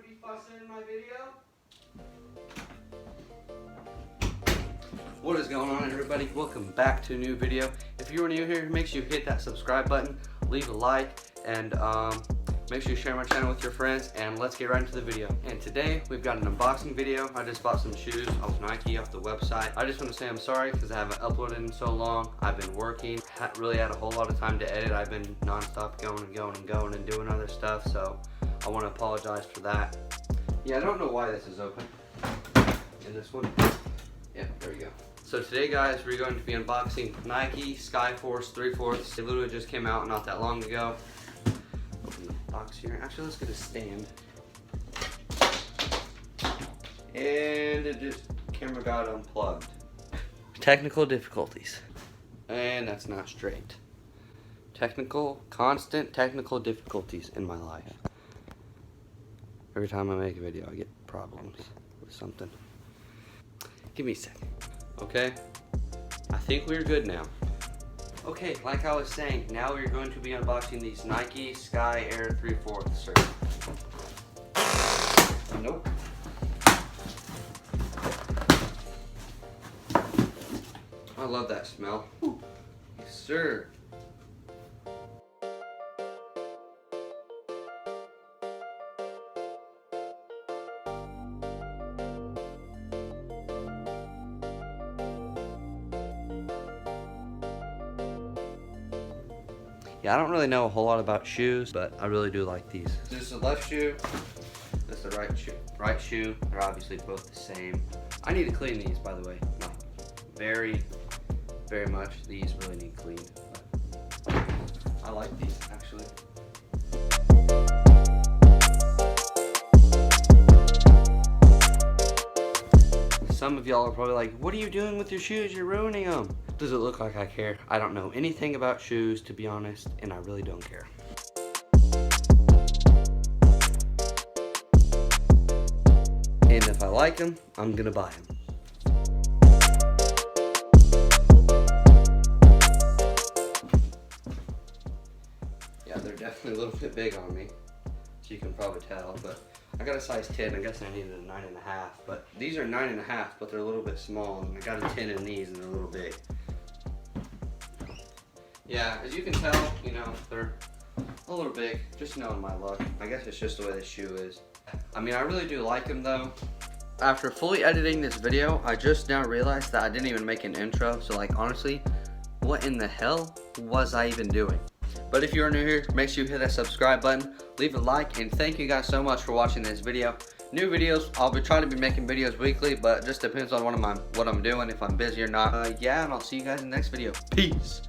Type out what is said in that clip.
to be fussing in my video? What is going on, everybody? Welcome back to a new video. If you are new here, make sure you hit that subscribe button, leave a like, and make sure you share my channel with your friends, and let's get right into the video. And today we've got an unboxing video. I just bought some shoes off Nike off the website. I just want to say I'm sorry because I haven't uploaded in so long. I've been working, really had a whole lot of time to edit. I've been non-stop going and doing other stuff, so I want to apologize for that. Yeah, I don't know why this is open. And this one, yeah, there we go. So today, guys, we're going to be unboxing Nike Sky Force 3/4. It literally just came out not that long ago. Open the box here. Actually, let's get a stand. And camera got unplugged. Technical difficulties. And that's not straight. Constant technical difficulties in my life. Every time I make a video, I get problems with something. Give me a second. Okay, I think we're good now. Okay, like I was saying, now we're going to be unboxing these Nike Sky Air 3/4. Nope. I love that smell. Ooh. Yes, sir. Yeah, I don't really know a whole lot about shoes, but I really do like these. This is the left shoe, this is the right shoe. Right shoe, they're obviously both the same. I need to clean these, by the way. Like, very, very much. These really need cleaned. But I like these, actually. Some of y'all are probably like, what are you doing with your shoes? You're ruining them. Does it look like I care? I don't know anything about shoes, to be honest, and I really don't care. And if I like them, I'm gonna buy them. Yeah, they're definitely a little bit big on me, so you can probably tell, but I got a size 10, I guess I needed a 9.5, but these are 9.5, but they're a little bit small, and I got a 10 in these, and they're a little big. Yeah, as you can tell, you know, they're a little big, just knowing my luck. I guess it's just the way the shoe is. I mean, I really do like them though. After fully editing this video, I just now realized that I didn't even make an intro, so like honestly, what in the hell was I even doing? But if you're new here, make sure you hit that subscribe button, leave a like, and thank you guys so much for watching this video. New videos, I'll be trying to be making videos weekly, but it just depends on what I'm doing, if I'm busy or not. Yeah, and I'll see you guys in the next video. Peace.